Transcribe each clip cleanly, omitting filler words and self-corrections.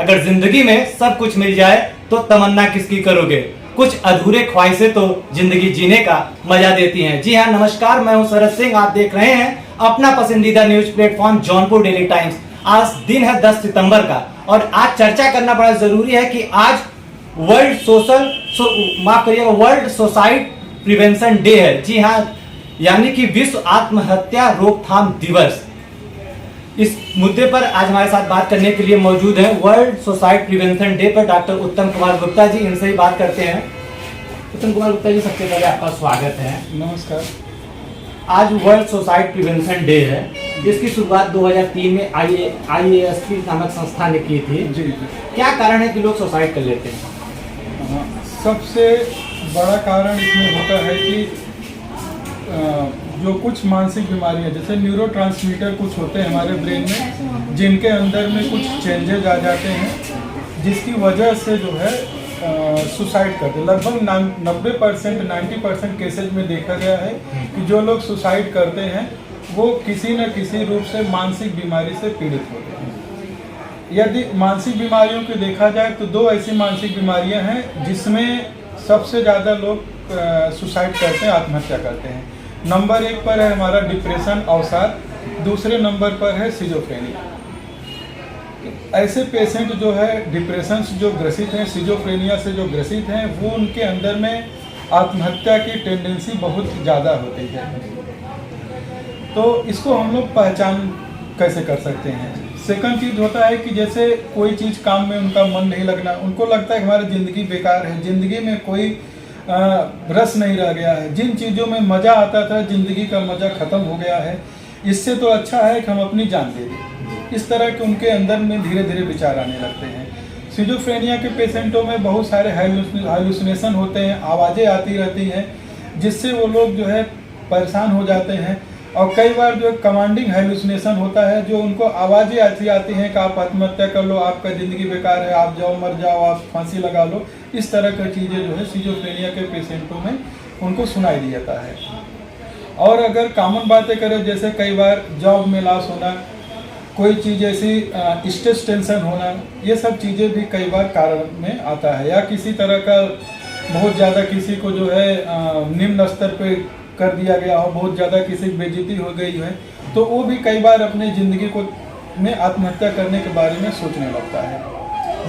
अगर जिंदगी में सब कुछ मिल जाए तो तमन्ना किसकी करोगे। कुछ अधूरे ख्वाहिशें तो जिंदगी जीने का मजा देती हैं। जी हाँ, नमस्कार, मैं हूं शरद सिंह। आप देख रहे हैं अपना पसंदीदा news platform Jaunpur daily times. आज दिन है 10 सितंबर का और आज चर्चा करना बड़ा जरूरी है कि आज वर्ल्ड सुसाइड प्रिवेंशन डे है। जी हाँ, यानी कि विश्व आत्महत्या रोकथाम दिवस। इस मुद्दे पर आज हमारे साथ बात करने के लिए मौजूद हैं वर्ल्ड सुसाइड प्रिवेंशन डे पर डॉक्टर उत्तम कुमार गुप्ता जी। इनसे ही बात करते हैं। उत्तम कुमार गुप्ता जी, सबसे पहले आपका स्वागत है। नमस्कार। आज वर्ल्ड सुसाइड प्रिवेंशन डे है। इसकी शुरुआत 2003 में IASP नामक संस्था ने की थी। जी। क्या कारण है कि लोग सुसाइड कर लेते हैं? सबसे बड़ा कारण इसमें होता है कि जो कुछ मानसिक बीमारियां, जैसे न्यूरोट्रांसमीटर कुछ होते हैं हमारे ब्रेन में, जिनके अंदर में कुछ चेंजेज आ जाते हैं, जिसकी वजह से जो है सुसाइड करते हैं। लगभग 90% 90% केसेज में देखा गया है कि जो लोग सुसाइड करते हैं वो किसी न किसी रूप से मानसिक बीमारी से पीड़ित होते हैं। यदि मानसिक बीमारियों को देखा जाए तो दो ऐसी मानसिक बीमारियां हैं जिसमें सबसे ज़्यादा लोग सुसाइड करते हैं, आत्महत्या करते हैं। नंबर 1 पर है हमारा डिप्रेशन, अवसाद। दूसरे नंबर पर है सिजोफ्रेनिया। ऐसे पेशेंट जो है डिप्रेशन से जो ग्रसित हैं, सिजोफ्रेनिया से जो ग्रसित हैं, वो उनके अंदर में आत्महत्या की टेंडेंसी बहुत ज़्यादा होती है। तो इसको हम लोग पहचान कैसे कर सकते हैं? सेकंड चीज़ होता है कि जैसे कोई चीज़ काम में उनका मन नहीं लगना, उनको लगता है कि हमारी ज़िंदगी बेकार है, ज़िंदगी में कोई रस नहीं रह गया है, जिन चीज़ों में मज़ा आता था ज़िंदगी का मज़ा ख़त्म हो गया है, इससे तो अच्छा है कि हम अपनी जान दे दें। इस तरह के उनके अंदर में धीरे धीरे विचार आने लगते हैं। सिजोफ्रेनिया के पेशेंटों में बहुत सारे हाइलुसिनेशन होते हैं, आवाज़ें आती रहती हैं, जिससे वो लोग जो है परेशान हो जाते हैं। और कई बार जो कमांडिंग हाइलुसिनेशन होता है, जो उनको आवाज़ें ऐसी आती हैं कि आप आत्महत्या कर लो, आपका ज़िंदगी बेकार है, आप जाओ, मर जाओ, आप फांसी लगा लो। इस तरह की चीज़ें जो है सिजोफ्रेनिया के पेशेंटों में उनको सुनाई देता है। और अगर कॉमन बातें करें, जैसे कई बार जॉब में लॉस होना, कोई चीज़ ऐसी स्ट्रेस टेंशन होना, ये सब चीज़ें भी कई बार कारण में आता है। या किसी तरह का बहुत ज़्यादा किसी को जो है निम्न स्तर पे कर दिया गया हो, बहुत ज़्यादा किसी की बेइज्जती हो गई है, तो वो भी कई बार अपने ज़िंदगी को में आत्महत्या करने के बारे में सोचने लगता है।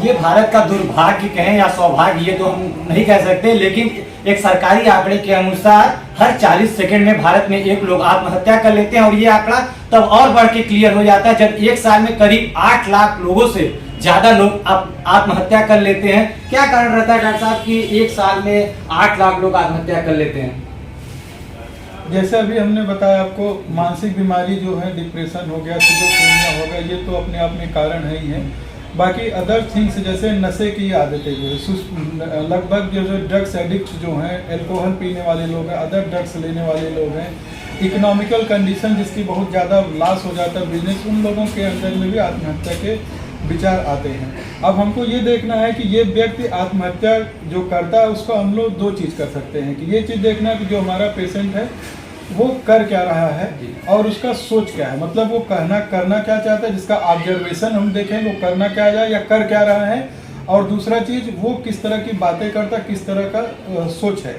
ये भारत का दुर्भाग्य कहें या सौभाग्य, ये तो हम नहीं कह सकते, लेकिन एक सरकारी आंकड़े के अनुसार हर 40 सेकंड में भारत में एक लोग आत्महत्या कर लेते हैं। और ये आंकड़ा तब और बढ़ के क्लियर हो जाता है जब एक साल में करीब 8 लाख लोगों से ज्यादा लोग आत्महत्या कर लेते हैं। क्या कारण रहता है डॉक्टर साहब कि एक साल में 8 लाख लोग आत्महत्या कर लेते हैं? जैसे अभी हमने बताया आपको, मानसिक बीमारी जो है डिप्रेशन हो गया, सिजोफ्रेनिया हो गया, ये तो अपने आप में कारण है ही है। बाकी अदर थिंग्स जैसे नशे की आदतें जो है, लगभग जो ड्रग्स एडिक्ट जो हैं, एल्कोहल पीने वाले लोग हैं, अदर ड्रग्स लेने वाले लोग हैं, इकोनॉमिकल कंडीशन जिसकी बहुत ज़्यादा लॉस हो जाता है बिजनेस, उन लोगों के अंदर में भी आत्महत्या के विचार आते हैं। अब हमको ये देखना है कि ये व्यक्ति आत्महत्या जो करता है उसको हम लोग दो चीज़ कर सकते हैं कि ये चीज़ देखना है कि जो हमारा पेशेंट है वो कर क्या रहा है और उसका सोच क्या है, मतलब वो करना क्या चाहता है, जिसका ऑब्जर्वेशन हम देखें वो करना क्या जाए या कर क्या रहा है। और दूसरा चीज़ वो किस तरह की बातें करता है, किस तरह का सोच है।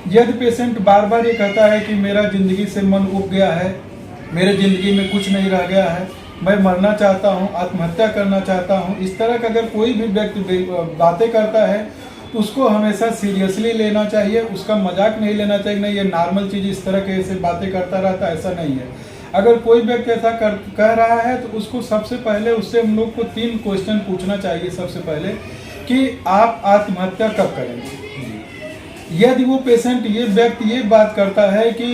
यदि पेशेंट बार बार ये कहता है कि मेरा ज़िंदगी से मन उब गया है, मेरे ज़िंदगी में कुछ नहीं रह गया है, मैं मरना चाहता हूँ, आत्महत्या करना चाहता हूँ, इस तरह का अगर कोई भी व्यक्ति बातें करता है तो उसको हमेशा सीरियसली लेना चाहिए, उसका मजाक नहीं लेना चाहिए। नहीं, ये नॉर्मल चीज़, इस तरह के ऐसे बातें करता रहता है, ऐसा नहीं है। अगर कोई व्यक्ति ऐसा कह रहा है तो उसको सबसे पहले उससे हम लोग को 3 क्वेश्चन पूछना चाहिए। सबसे पहले कि आप आत्महत्या कब करेंगे। यदि वो पेशेंट, ये व्यक्ति ये बात करता है कि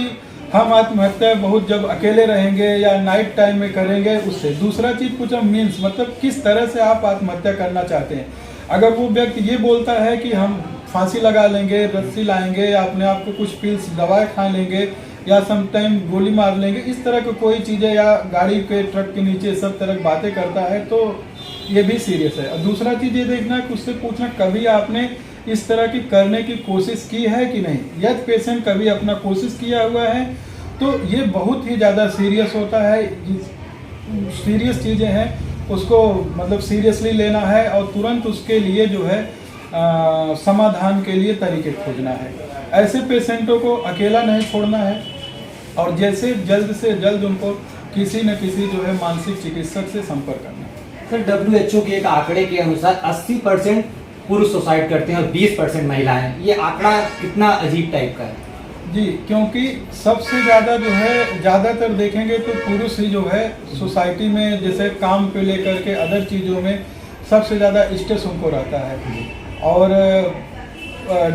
हम आत्महत्या बहुत जब अकेले रहेंगे या नाइट टाइम में करेंगे, उससे दूसरा चीज़ पूछा मीन्स, मतलब किस तरह से आप आत्महत्या करना चाहते हैं। अगर वो व्यक्ति ये बोलता है कि हम फांसी लगा लेंगे, रस्सी लाएंगे, या अपने आप को कुछ पिल्स दवाएं खा लेंगे, या समटाइम गोली मार लेंगे, इस तरह की कोई चीज़ें, या गाड़ी के ट्रक के नीचे सब तरह की बातें करता है, तो ये भी सीरियस है। और दूसरा चीज़ ये देखना है कि उससे पूछना कभी आपने इस तरह की करने की कोशिश की है कि नहीं। यदि पेशेंट कभी अपना कोशिश किया हुआ है तो ये बहुत ही ज़्यादा सीरियस होता है, सीरियस चीज़ें हैं। उसको मतलब सीरियसली लेना है और तुरंत उसके लिए जो है समाधान के लिए तरीके खोजना है। ऐसे पेशेंटों को अकेला नहीं छोड़ना है और जैसे जल्द से जल्द उनको किसी न किसी जो है मानसिक चिकित्सक से संपर्क करना है। सर WHO के एक आंकड़े के अनुसार 80% पुरुष सुसाइड करते हैं और 20% महिलाएं। ये आंकड़ा कितना अजीब टाइप का है? जी, क्योंकि सबसे ज़्यादा जो है ज़्यादातर देखेंगे तो पुरुष ही जो है सोसाइटी में जैसे काम पे लेकर के अदर चीज़ों में सबसे ज़्यादा स्ट्रेस उनको रहता है और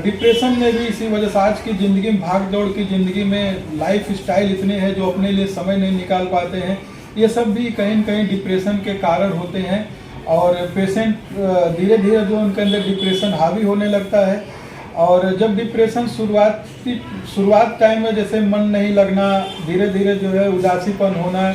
डिप्रेशन में भी इसी वजह से आज की ज़िंदगी में भाग दौड़ की ज़िंदगी में लाइफ स्टाइल इतने हैं जो अपने लिए समय नहीं निकाल पाते हैं, ये सब भी कहीं न कहीं डिप्रेशन के कारण होते हैं और पेशेंट धीरे धीरे जो उनके अंदर डिप्रेशन हावी होने लगता है और जब डिप्रेशन शुरुआत टाइम में जैसे मन नहीं लगना, धीरे धीरे जो है उदासीपन होना,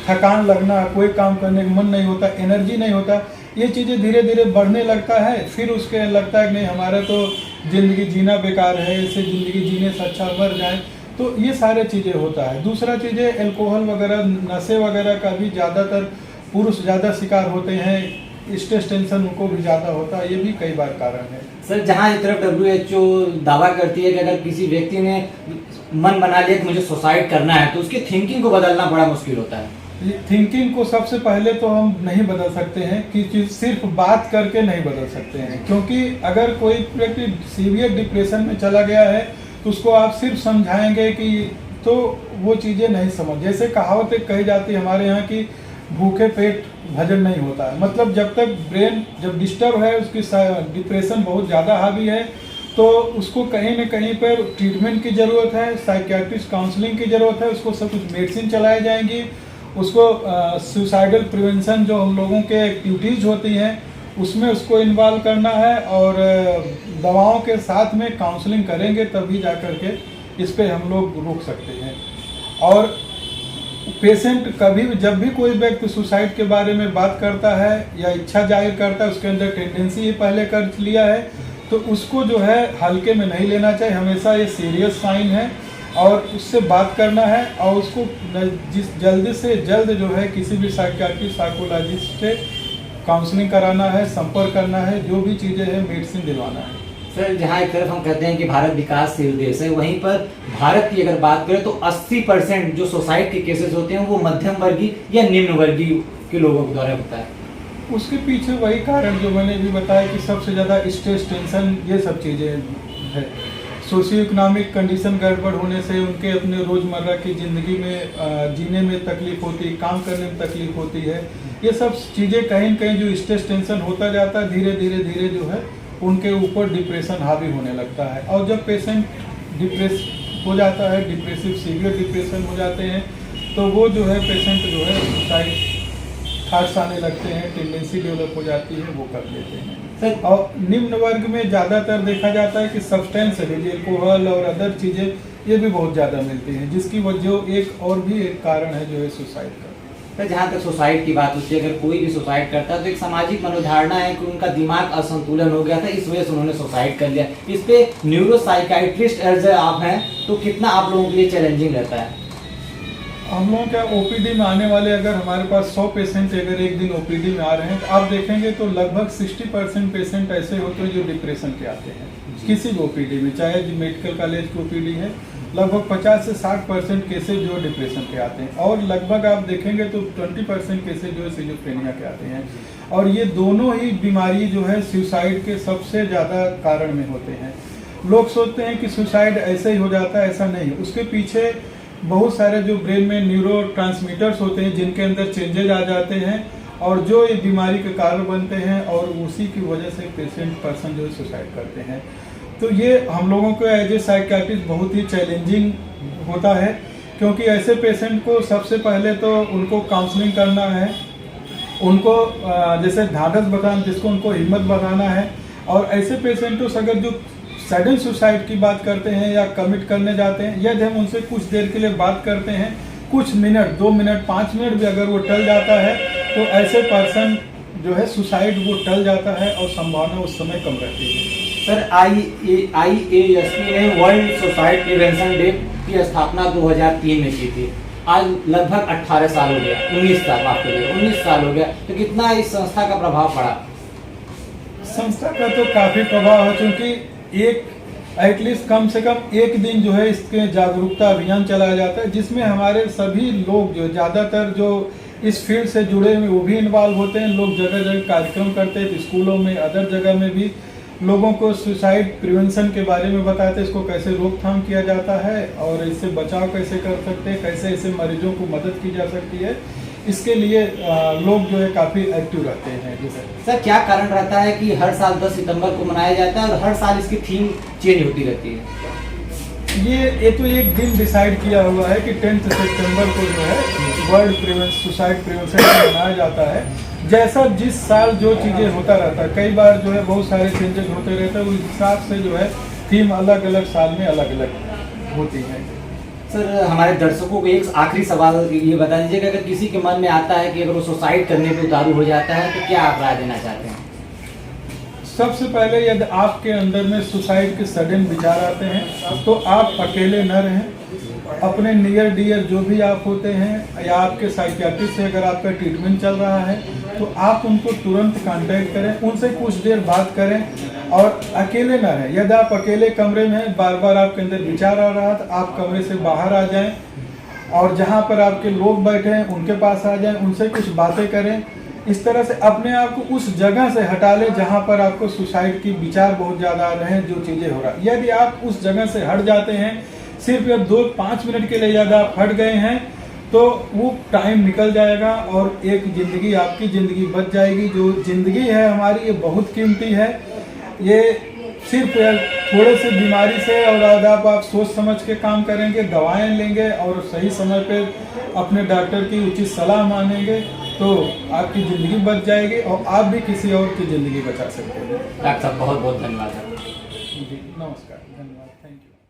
थकान लगना, कोई काम करने का मन नहीं होता, एनर्जी नहीं होता, ये चीज़ें धीरे धीरे बढ़ने लगता है। फिर उसके लगता है कि नहीं हमारा तो ज़िंदगी जीना बेकार है, इससे ज़िंदगी जीने से अच्छा मर जाए, तो ये सारे चीज़ें होता है। दूसरा चीज़ें अल्कोहल वगैरह नशे वगैरह का भी ज़्यादातर पुरुष ज़्यादा शिकार होते हैं, स्ट्रेस टेंशन उनको भी ज़्यादा होता है, ये भी कई बार कारण है। सर जहाँ एक तरफ WHO दावा करती है कि अगर किसी व्यक्ति ने मन बना लिया कि मुझे सुसाइड करना है तो उसकी थिंकिंग को बदलना बड़ा मुश्किल होता है। थिंकिंग को सबसे पहले तो हम नहीं बदल सकते हैं कि सिर्फ बात करके नहीं बदल सकते हैं, क्योंकि अगर कोई व्यक्ति सीवियर डिप्रेशन में चला गया है तो उसको आप सिर्फ समझाएंगे कि तो वो चीज़ें नहीं समझ। जैसे कहावत एक कही जाती है हमारे यहाँ की, भूखे पेट भजन नहीं होता है। मतलब जब तक ब्रेन जब डिस्टर्ब है, उसकी डिप्रेशन बहुत ज़्यादा हावी है, तो उसको कहीं न कहीं पर ट्रीटमेंट की ज़रूरत है, साइकियाट्रिस्ट काउंसलिंग की ज़रूरत है, उसको सब कुछ मेडिसिन चलाई जाएंगी, उसको सुसाइडल प्रिवेंशन जो हम लोगों के एक्टिविटीज़ होती हैं उसमें उसको इन्वॉल्व करना है और दवाओं के साथ में काउंसलिंग करेंगे तभी जा कर के इस पे हम लोग रोक सकते हैं। और पेशेंट कभी भी जब भी कोई व्यक्ति सुसाइड के बारे में बात करता है या इच्छा जाहिर करता है, उसके अंदर टेंडेंसी ही पहले कर लिया है, तो उसको जो है हल्के में नहीं लेना चाहिए, हमेशा ये सीरियस साइन है और उससे बात करना है और उसको जल्द से जल्द जो है किसी भी साइकियाट्रिस्ट साइकोलॉजिस्ट से काउंसलिंग कराना है, संपर्क करना है, जो भी चीज़ें हैं मेडिसिन दिलवाना है। सर जहाँ एक तरफ हम कहते हैं कि भारत विकासशील देश है, वहीं पर भारत की अगर बात करें तो 80% जो सुसाइड के केसेस होते हैं वो मध्यम वर्गीय या निम्न वर्गीय के लोगों के द्वारा होता है। उसके पीछे वही कारण जो मैंने भी बताया कि सबसे ज़्यादा स्ट्रेस, टेंशन, ये सब चीज़ें है। सोशियो इकोनॉमिक कंडीशन गड़बड़ होने से उनके अपने रोज़मर्रा की ज़िंदगी में जीने में तकलीफ होती है, काम करने में तकलीफ होती है, ये सब चीज़ें कहीं न कहीं जो स्ट्रेस टेंशन होता जाता है, धीरे धीरे जो है उनके ऊपर डिप्रेशन हावी होने लगता है। और जब पेशेंट डिप्रेस हो जाता है, डिप्रेसिव सीवियर डिप्रेशन हो जाते हैं, तो वो जो है पेशेंट जो है सुसाइड थॉट्स आने लगते हैं, टेंडेंसी डेवलप हो जाती है, वो कर लेते हैं। और निम्न वर्ग में ज़्यादातर देखा जाता है कि सब्सटेंस है, अल्कोहल और अदर चीज़ें ये भी बहुत ज़्यादा मिलती हैं, जिसकी वजह एक कारण है जो है सुसाइड का। तो जहाँ तक सुसाइड की बात होती है, अगर कोई भी सुसाइड करता है तो एक सामाजिक मनोधारणा है कि उनका दिमाग असंतुलन हो गया था, इस वजह से उन्होंने सुसाइड कर लिया। इस पे न्यूरोसाइकाइट्रिस्ट एज आप हैं तो कितना आप लोगों के लिए चैलेंजिंग रहता है? हम लोगों के ओपीडी में आने वाले अगर हमारे पास 100 पेशेंट अगर एक दिन ओपीडी में आ रहे हैं तो आप देखेंगे तो लगभग 60% पेशेंट ऐसे होते हैं जो डिप्रेशन के आते हैं किसी भी ओपीडी में, चाहे जो मेडिकल कॉलेज की ओपीडी है, लगभग 50 से 60% केसेज जो डिप्रेशन के आते हैं और लगभग आप देखेंगे तो 20% केसेज जो है सिजोफ्रेनिया के आते हैं। और ये दोनों ही बीमारी जो है सुसाइड के सबसे ज़्यादा कारण में होते हैं। लोग सोचते हैं कि सुसाइड ऐसे ही हो जाता है, ऐसा नहीं। उसके पीछे बहुत सारे जो ब्रेन में न्यूरो ट्रांसमीटर्स होते हैं जिनके अंदर चेंजेज आ जाते हैं और जो ये बीमारी के कारण बनते हैं और उसी की वजह से पर्सन जो है सुसाइड करते हैं। तो ये हम लोगों को एज ए साइकियाट्रिस्ट बहुत ही चैलेंजिंग होता है, क्योंकि ऐसे पेशेंट को सबसे पहले तो उनको काउंसलिंग करना है, उनको जैसे ढाढ़स बताना, जिसको उनको हिम्मत बताना है। और ऐसे पेशेंटों से अगर जो सडन सुसाइड की बात करते हैं या कमिट करने जाते हैं, यदि हम उनसे कुछ देर के लिए बात करते हैं, कुछ मिनट, 2 मिनट, 5 मिनट भी अगर वो टल जाता है तो ऐसे पर्सन जो है सुसाइड वो टल जाता है और संभावना उस समय कम रहती है। सर IASP ने वर्ल्ड सुसाइड प्रिवेंशन डे की स्थापना 2003 में की थी। आज लगभग 18 साल हो गया, 19 साल माफ करिए, 19 साल हो गया, तो कितना इस संस्था का प्रभाव पड़ा? संस्था का तो काफी प्रभाव है, क्योंकि एक एटलीस्ट कम से कम एक दिन जो है इसके जागरूकता अभियान चलाया जाता है, जिसमें हमारे सभी लोग जो ज़्यादातर जो इस फील्ड से जुड़े हुए वो भी इन्वॉल्व होते हैं। लोग जगह जगह कार्यक्रम करते हैं, स्कूलों में, अदर जगह में भी लोगों को सुसाइड प्रिवेंशन के बारे में बताते हैं, इसको कैसे रोकथाम किया जाता है और इससे बचाव कैसे कर सकते हैं, कैसे ऐसे मरीजों को मदद की जा सकती है। इसके लिए लोग जो है काफ़ी एक्टिव रहते हैं। जी सर, क्या कारण रहता है कि हर साल 10 सितंबर को मनाया जाता है और हर साल इसकी थीम चेंज होती रहती है? ये तो एक दिन डिसाइड किया हुआ है कि 10 सितंबर को जो है वर्ल्ड सुसाइड प्रिवेंशन मनाया जाता है। जैसा जिस साल जो चीज़ें होता रहता है, कई बार जो है बहुत सारे चेंजेस होते रहते हैं, उस हिसाब से जो है थीम अलग अलग साल में अलग अलग होती है। सर, हमारे दर्शकों को एक आखिरी सवाल ये बता दीजिएगा, अगर किसी के मन में आता है कि अगर वो सुसाइड करने पे उतारू हो जाता है तो क्या आप राय देना चाहते हैं? सबसे पहले यदि आपके अंदर में सुसाइड के सडन विचार आते हैं तो आप अकेले न रहें, अपने नियर डियर जो भी आप होते हैं या आपके साइकियाट्रिस्ट से अगर आपका ट्रीटमेंट चल रहा है तो आप उनको तुरंत कांटेक्ट करें, उनसे कुछ देर बात करें और अकेले ना रहें। यदि आप अकेले कमरे में हैं, बार बार आपके अंदर विचार आ रहा है तो आप कमरे से बाहर आ जाएं और जहां पर आपके लोग बैठे हैं उनके पास आ जाएं, उनसे कुछ बातें करें। इस तरह से अपने आप को उस जगह से हटा लें जहां पर आपको सुसाइड की विचार बहुत ज़्यादा आ रहे हैं, जो चीज़ें हो रहा है। यदि आप उस जगह से हट जाते हैं, सिर्फ 2-5 मिनट के लिए यदि आप हट गए हैं तो वो टाइम निकल जाएगा और एक ज़िंदगी, आपकी ज़िंदगी बच जाएगी। जो ज़िंदगी है हमारी, ये बहुत कीमती है। ये सिर्फ थोड़े से बीमारी से और अगर आप सोच समझ के काम करेंगे, दवाएं लेंगे और सही समय पे अपने डॉक्टर की उचित सलाह मानेंगे तो आपकी ज़िंदगी बच जाएगी और आप भी किसी और की ज़िंदगी बचा सकते हैं। डॉक्टर साहब, बहुत बहुत धन्यवाद। जी नमस्कार, धन्यवाद, थैंक यू।